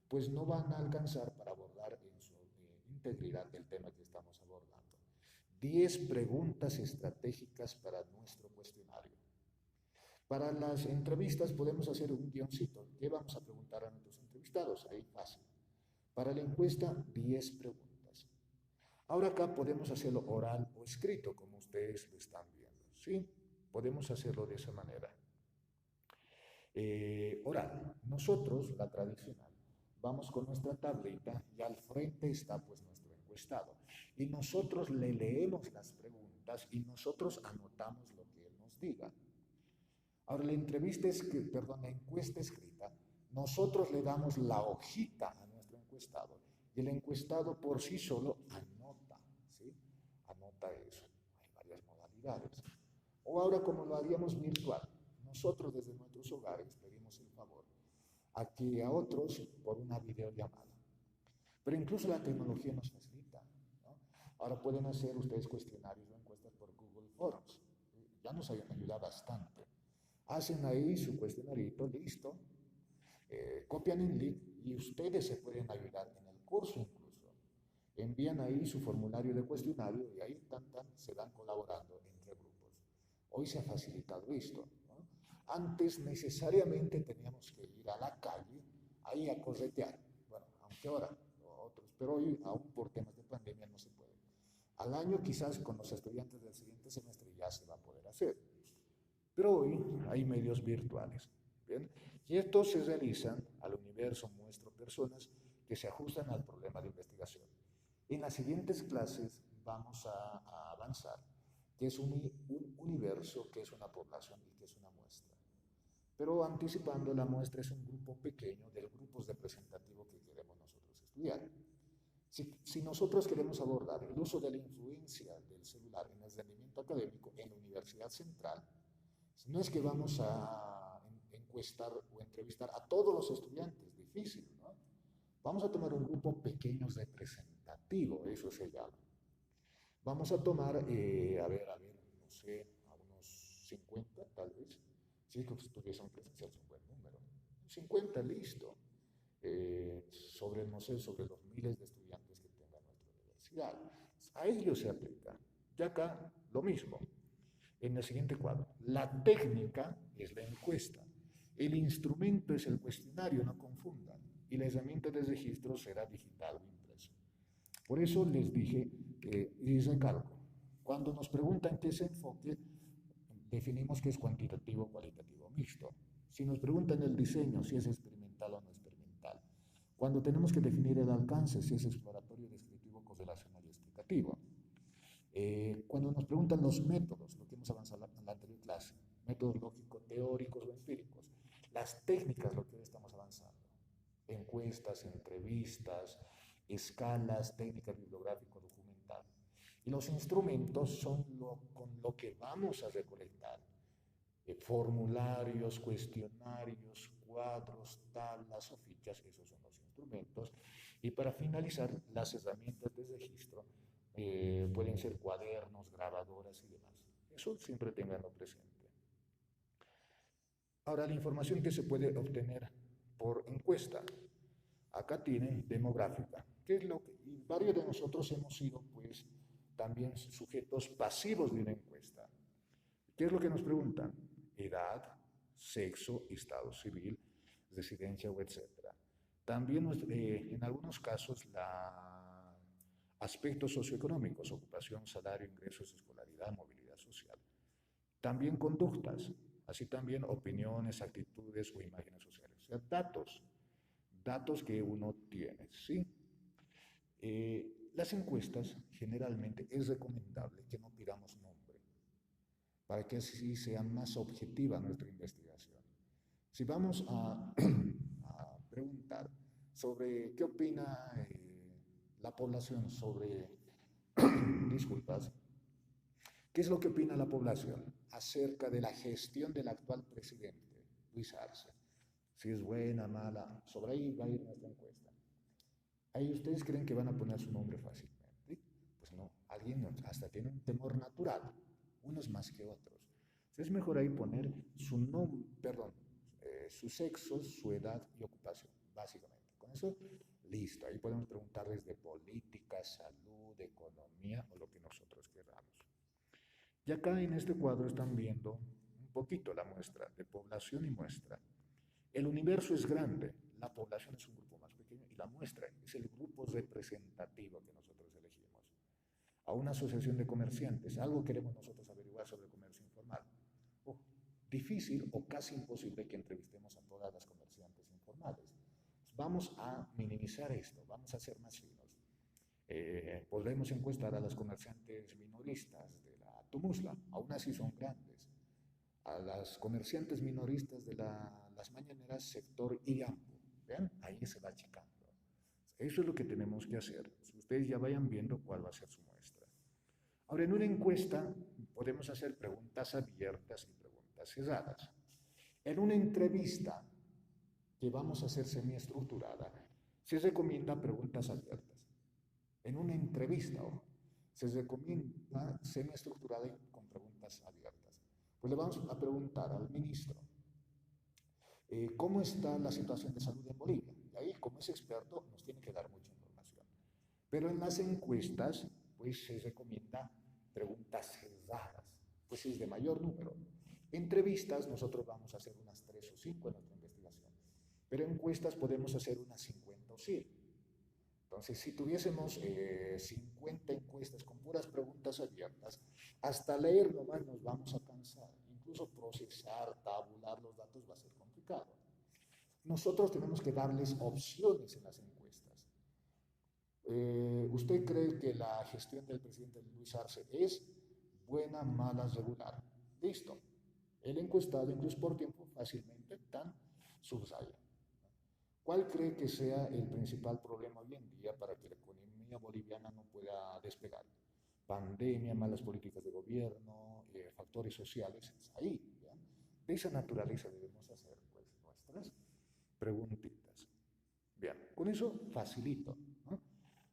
pues no van a alcanzar para abordar en su integridad el tema que estamos abordando. 10 preguntas estratégicas para nuestro cuestionario. Para las entrevistas podemos hacer un guioncito. ¿Qué vamos a preguntar a nuestros entrevistados? Ahí fácil. Para la encuesta, 10 preguntas. Ahora acá podemos hacerlo oral o escrito, como ustedes lo están viendo. ¿Sí? Podemos hacerlo de esa manera. Oral. Nosotros, la tradicional, vamos con nuestra tablita y al frente está pues nuestro encuestado. Y nosotros le leemos las preguntas y nosotros anotamos lo que él nos diga. Ahora, la encuesta escrita, nosotros le damos la hojita a nuestro encuestado y el encuestado por sí solo anota, ¿sí? Anota eso. Hay varias modalidades. O ahora, como lo haríamos virtual, nosotros desde nuestros hogares pedimos el favor a que a otros por una videollamada. Pero incluso la tecnología nos facilita, ¿no? Ahora pueden hacer ustedes cuestionarios o encuestas por Google Forms. Ya nos ayuda bastante. Hacen ahí su cuestionarito, listo, copian el link y ustedes se pueden ayudar en el curso incluso. Envían ahí su formulario de cuestionario y ahí se van colaborando entre grupos. Hoy se ha facilitado esto, ¿no? Antes necesariamente teníamos que ir a la calle, ahí a corretear. Bueno, aunque ahora otros, pero hoy aún por temas de pandemia no se puede. Al año quizás con los estudiantes del siguiente semestre ya se va a poder hacer. Pero hoy hay medios virtuales, ¿bien? Y estos se realizan al universo muestro personas que se ajustan al problema de investigación. En las siguientes clases vamos a avanzar, que es un universo, que es una población y que es una muestra. Pero anticipando, la muestra es un grupo pequeño del grupo representativo que queremos nosotros estudiar. Si nosotros queremos abordar el uso de la influencia del celular en el rendimiento académico en la Universidad Central, no es que vamos a encuestar o entrevistar a todos los estudiantes, difícil, ¿no? Vamos a tomar un grupo pequeño representativo, eso se llama. Vamos a tomar, no sé, a unos 50 tal vez. Si es que los estudios son presenciales, es un buen número. 50, listo. No sé, sobre los miles de estudiantes que tenga nuestra universidad. A ellos se aplica. Y acá, lo mismo. En el siguiente cuadro, la técnica es la encuesta, el instrumento es el cuestionario, no confundan, y la herramienta de registro será digital o impreso. Por eso les dije, y recalco, cuando nos preguntan qué es enfoque, definimos que es cuantitativo, cualitativo, mixto. Si nos preguntan el diseño, si es experimental o no experimental. Cuando tenemos que definir el alcance, si es exploratorio, descriptivo, correlacional y explicativo. Cuando nos preguntan los métodos, lo que hemos avanzado en la anterior clase, métodos lógicos, teóricos o empíricos, las técnicas, lo que hoy estamos avanzando, encuestas, entrevistas, escalas, técnicas bibliográfico-documental. Y los instrumentos son con lo que vamos a recolectar. Formularios, cuestionarios, cuadros, tablas o fichas, esos son los instrumentos. Y para finalizar, las herramientas de registro pueden ser cuadernos, grabadoras y demás. Eso siempre tenganlo presente. Ahora, la información que se puede obtener por encuesta. Acá tienen demográfica, que es lo que, y varios de nosotros hemos sido, pues, también sujetos pasivos de una encuesta. ¿Qué es lo que nos preguntan? Edad, sexo, estado civil, residencia o etcétera. También en algunos casos aspectos socioeconómicos, ocupación, salario, ingresos, escolaridad, movilidad social. También conductas, así también opiniones, actitudes o imágenes sociales. O sea, datos que uno tiene, ¿sí? Las encuestas generalmente es recomendable que no pidamos nombre para que así sea más objetiva nuestra investigación. Si vamos a preguntar sobre qué opina la población sobre, disculpas, ¿qué es lo que opina la población acerca de la gestión del actual presidente, Luis Arce? Si es buena, mala, sobre ahí va a ir nuestra encuesta. Ahí ustedes creen que van a poner su nombre fácilmente. Pues no, alguien hasta tiene un temor natural, unos más que otros. Es mejor ahí poner su nombre, perdón, su sexo, su edad y ocupación, básicamente. Con eso, listo. Ahí podemos preguntarles de política, salud, economía o lo que nosotros queramos. Y acá en este cuadro están viendo un poquito la muestra de población y muestra. El universo es grande, la población es un grupo más pequeño y la muestra es el grupo representativo que nosotros elegimos. A una asociación de comerciantes, algo queremos nosotros averiguar sobre comercio informal. Difícil o casi imposible que entrevistemos a todas las comerciantes informales. Vamos a minimizar esto, vamos a ser más finos. Podremos encuestar a las comerciantes minoristas de la Tumusla, aún así son grandes. A las comerciantes minoristas de las mañaneras, sector Igampo. Vean, ahí se va achicando. Eso es lo que tenemos que hacer. Ustedes ya vayan viendo cuál va a ser su muestra. Ahora, en una encuesta podemos hacer preguntas abiertas y preguntas cerradas. En una entrevista que vamos a hacer semiestructurada, se recomienda preguntas abiertas. En una entrevista, se recomienda semiestructurada y con preguntas abiertas. Pues le vamos a preguntar al ministro, ¿cómo está la situación de salud en Bolivia? Y ahí, como es experto, nos tiene que dar mucha información. Pero en las encuestas, pues se recomienda preguntas cerradas, pues es de mayor número. Entrevistas, nosotros vamos a hacer unas 3 o 5 en nuestra investigación, pero encuestas podemos hacer unas 50 o 100. Entonces, si tuviésemos 50 encuestas con puras preguntas abiertas, hasta leer nomás nos vamos a cansar. Incluso procesar, tabular los datos va a ser complicado. Nosotros tenemos que darles opciones en las encuestas. ¿Usted cree que la gestión del presidente Luis Arce es buena, mala, regular? Listo. El encuestado, incluso por tiempo, fácilmente tan subraya. ¿Cuál cree que sea el principal problema hoy en día para que la economía boliviana no pueda despegar? Pandemia, malas políticas de gobierno, factores sociales, ahí. ¿Ya? De esa naturaleza debemos hacer pues, nuestras preguntitas. Bien, con eso facilito, ¿no?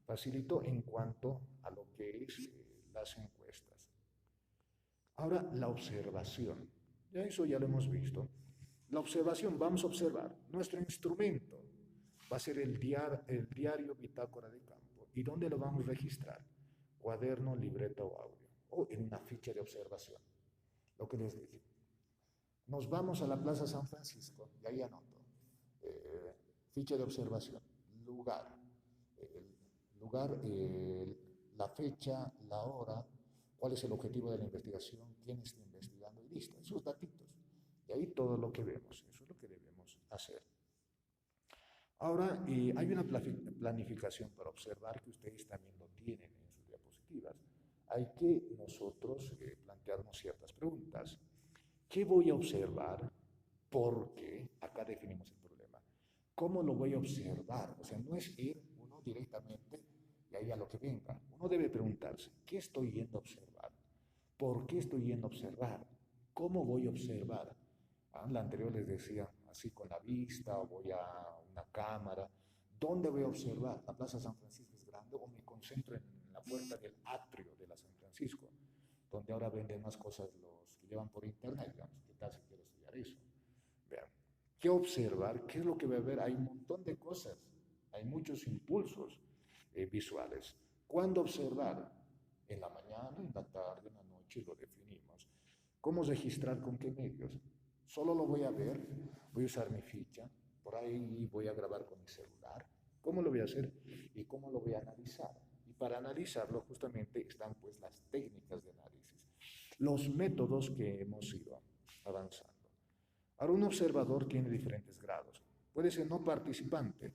Facilito en cuanto a lo que es las encuestas. Ahora, la observación. Ya eso ya lo hemos visto. La observación, vamos a observar. Nuestro instrumento va a ser el diario bitácora de campo. ¿Y dónde lo vamos a registrar? Cuaderno, libreta o audio. O en una ficha de observación. Lo que les dije. Nos vamos a la Plaza San Francisco, y ahí anoto. Ficha de observación. Lugar. La fecha, la hora, cuál es el objetivo de la investigación, quién está investigando y listo. Esos datitos. Y ahí todo lo que vemos, eso es lo que debemos hacer. Ahora, hay una planificación para observar que ustedes también lo tienen en sus diapositivas. Hay que nosotros plantearnos ciertas preguntas. ¿Qué voy a observar? Porque acá definimos el problema. ¿Cómo lo voy a observar? O sea, no es ir uno directamente y ahí a lo que venga. Uno debe preguntarse, ¿qué estoy yendo a observar? ¿Por qué estoy yendo a observar? ¿Cómo voy a observar? La anterior les decía, así con la vista, o voy a una cámara. ¿Dónde voy a observar? ¿La Plaza San Francisco es grande o me concentro en la puerta del atrio de la San Francisco, donde ahora venden más cosas los que llevan por internet? Digamos, ¿qué tal si quiero estudiar eso? Vean, ¿qué observar? ¿Qué es lo que voy a ver? Hay un montón de cosas, hay muchos impulsos visuales. ¿Cuándo observar? En la mañana, en la tarde, en la noche, lo definimos. ¿Cómo registrar con qué medios? Solo lo voy a ver, voy a usar mi ficha, por ahí voy a grabar con mi celular. ¿Cómo lo voy a hacer? Y cómo lo voy a analizar. Y para analizarlo justamente están pues las técnicas de análisis, los métodos que hemos ido avanzando. Ahora un observador tiene diferentes grados. Puede ser no participante,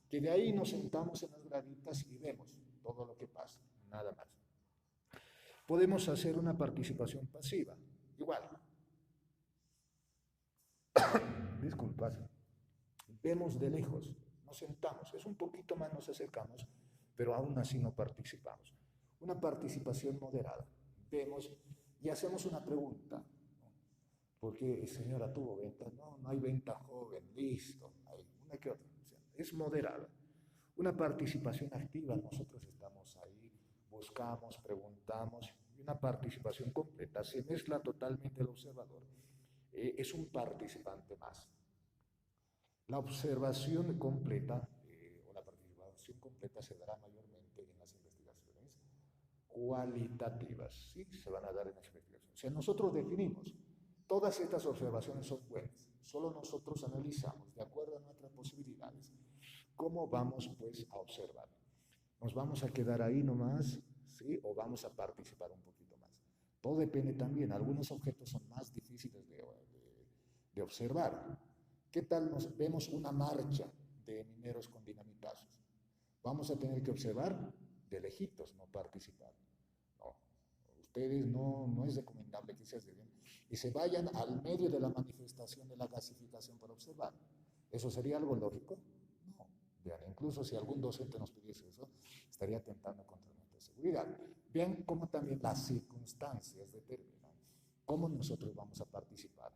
que de ahí nos sentamos en las graditas y vemos todo lo que pasa, nada más. Podemos hacer una participación pasiva, igual. Disculpas, vemos de lejos, nos sentamos, es un poquito más nos acercamos, pero aún así no participamos. Una participación moderada, vemos y hacemos una pregunta. ¿Por qué, señora, tuvo venta? No, no hay venta joven, listo, hay una que otra. O sea, es moderada. Una participación activa, nosotros estamos ahí, buscamos, preguntamos, y una participación completa. Se mezcla totalmente el observador. Es un participante más. La observación completa o la participación completa se dará mayormente en las investigaciones cualitativas, ¿sí? Se van a dar en las investigaciones. O sea, nosotros definimos, todas estas observaciones son buenas, solo nosotros analizamos, de acuerdo a nuestras posibilidades, cómo vamos pues a observar. ¿Nos vamos a quedar ahí nomás, sí? ¿O vamos a participar un poquito más? Todo depende también, algunos objetos son más difíciles de observar. ¿Qué tal nos vemos una marcha de mineros con dinamitazos? Vamos a tener que observar de lejitos, no participar. No, ustedes no es recomendable que se acerquen y se vayan al medio de la manifestación de la gasificación para observar. ¿Eso sería algo lógico? No. Vean, incluso si algún docente nos pidiese eso, estaría atentando contra nuestra seguridad. Vean cómo también las circunstancias determinan cómo nosotros vamos a participar.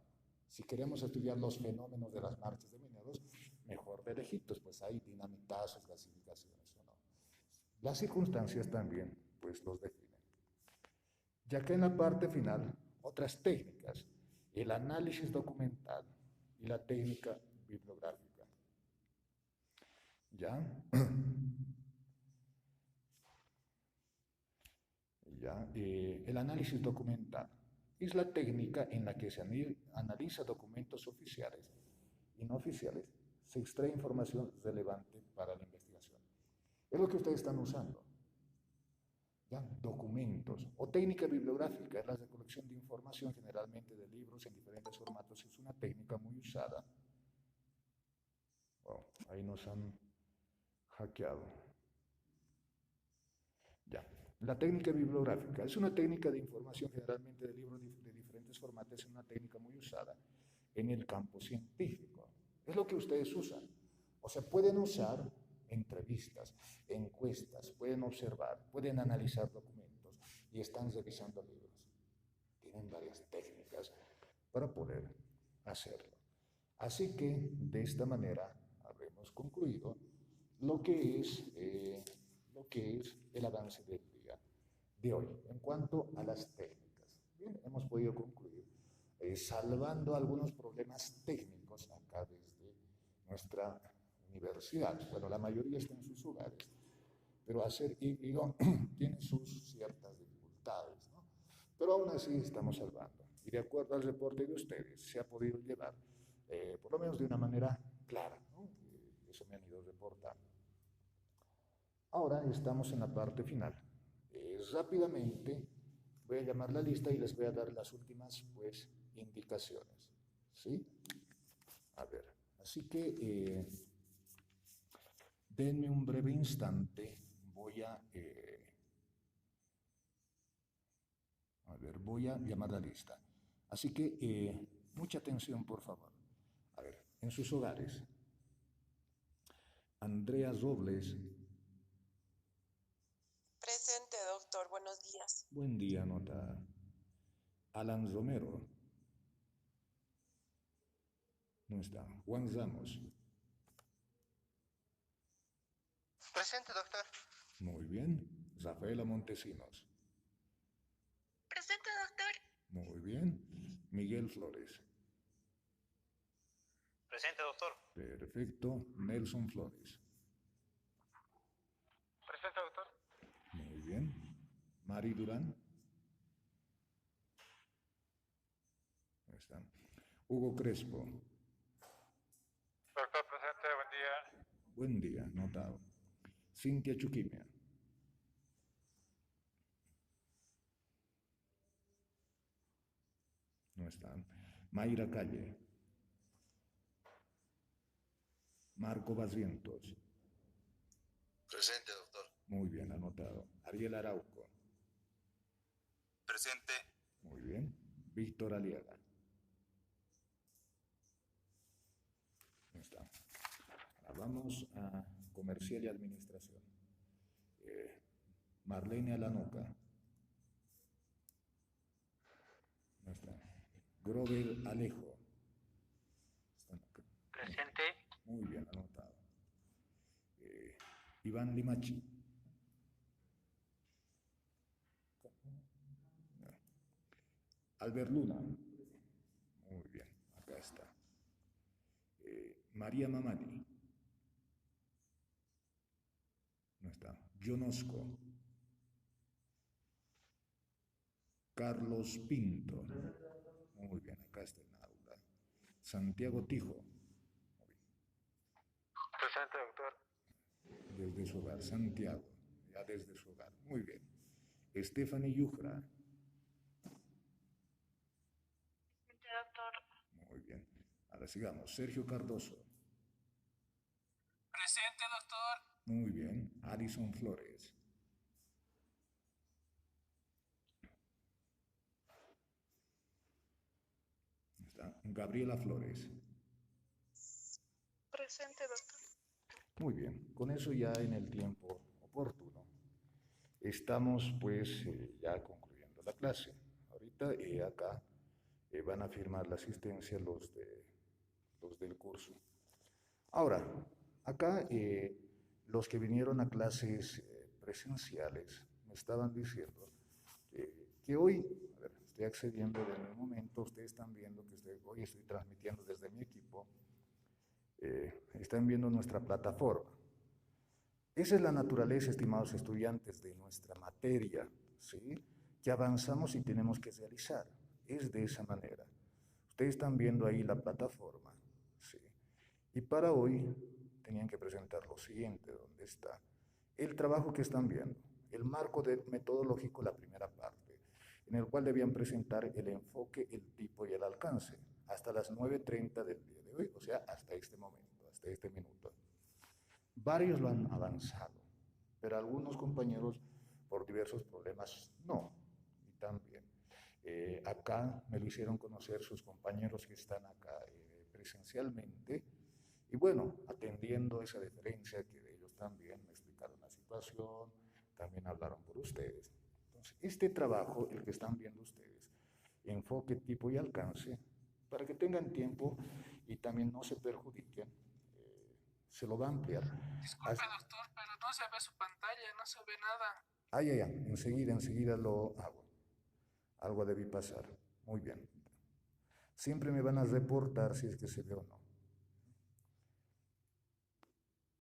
Si queremos estudiar los fenómenos de las marchas de mineros, mejor de lejitos, pues hay dinamitazos, gasificaciones o no. Las circunstancias también, pues los definen. Ya que en la parte final, otras técnicas, el análisis documental y la técnica bibliográfica. ¿Ya? ¿Ya? El análisis documental es la técnica en la que se analiza documentos oficiales y no oficiales, se extrae información relevante para la investigación. Es lo que ustedes están usando. ¿Ya? Documentos o técnica bibliográfica es la recolección de información generalmente de libros en diferentes formatos. Es una técnica muy usada. Wow, ahí nos han hackeado. Ya. La técnica bibliográfica es una técnica de información generalmente de libros de diferentes formatos. Es una técnica muy usada en el campo científico. Es lo que ustedes usan. O sea, pueden usar entrevistas, encuestas, pueden observar, pueden analizar documentos y están revisando libros. Tienen varias técnicas para poder hacerlo. Así que de esta manera habremos concluido lo que es el avance del día de hoy en cuanto a las técnicas. Bien, hemos podido concluir salvando algunos problemas técnicos acá desde nuestra universidad. Bueno, la mayoría está en sus hogares, pero hacer híbrido tiene sus ciertas dificultades, ¿no? Pero aún así estamos salvando. Y de acuerdo al reporte de ustedes, se ha podido llevar, por lo menos de una manera clara, ¿no? Eso me han ido reportando. Ahora estamos en la parte final. Rápidamente voy a llamar la lista y les voy a dar las últimas, pues, indicaciones. ¿Sí? A ver, así que denme un breve instante. Voy a llamar la lista. Así que mucha atención, por favor. A ver, en sus hogares. Andrea Robles. Presente, doctor. Buenos días. Buen día, anotada. Alan Romero. No está. Juan Ramos. Presente, doctor. Muy bien. Rafaela Montesinos. Presente, doctor. Muy bien. Miguel Flores. Presente, doctor. Perfecto. Nelson Flores. Presente, doctor. Muy bien. Mari Durán. Ahí está. Hugo Crespo. Doctor, presente, buen día. Buen día, notado. Cintia Chuquimia. No están. Mayra Calle. Marco Barrientos. Presente, doctor. Muy bien, anotado. Ariel Arauco. Presente. Muy bien. Víctor Aliaga. No está. Ahora vamos a comercial y administración. Marlene Alanuca. No está. Grover Alejo. Presente. Muy bien, anotado. Iván Limachi. Albert Luna. Muy bien, acá está. María Mamani. No está. Jonosco. Carlos Pinto. Muy bien, acá está en aula. Santiago Tijo. Presente, doctor. Desde su hogar. Santiago. Ya desde su hogar. Muy bien. Stephanie Yujra. Presente, doctor. Muy bien. Ahora sigamos. Sergio Cardoso. Presente, doctor. Muy bien. Alison Flores. Está Gabriela Flores. Presente, doctor. Muy bien. Con eso ya en el tiempo oportuno. Estamos pues ya concluyendo la clase. Ahorita acá van a firmar la asistencia los del curso. Ahora, acá los que vinieron a clases presenciales me estaban diciendo que hoy, a ver, estoy accediendo en el momento, ustedes están viendo que hoy estoy transmitiendo desde mi equipo, están viendo nuestra plataforma. Esa es la naturaleza, estimados estudiantes, de nuestra materia, ¿sí? Que avanzamos y tenemos que realizar. Es de esa manera. Ustedes están viendo ahí la plataforma, ¿sí? Y para hoy tenían que presentar lo siguiente, donde está el trabajo que están viendo, el marco metodológico, la primera parte, en el cual debían presentar el enfoque, el tipo y el alcance, hasta las 9:30 del día de hoy, o sea, hasta este momento, hasta este minuto. Varios lo han avanzado, pero algunos compañeros por diversos problemas no, y también. Acá me lo hicieron conocer sus compañeros que están acá presencialmente, y bueno, atendiendo esa deferencia que ellos también me explicaron la situación, también hablaron por ustedes. Entonces, este trabajo, el que están viendo ustedes, enfoque, tipo y alcance, para que tengan tiempo y también no se perjudiquen, se lo va a ampliar. Disculpe, doctor, pero no se ve su pantalla, no se ve nada. Ya, enseguida lo hago. Algo debí pasar. Muy bien. Siempre me van a reportar si es que se ve o no.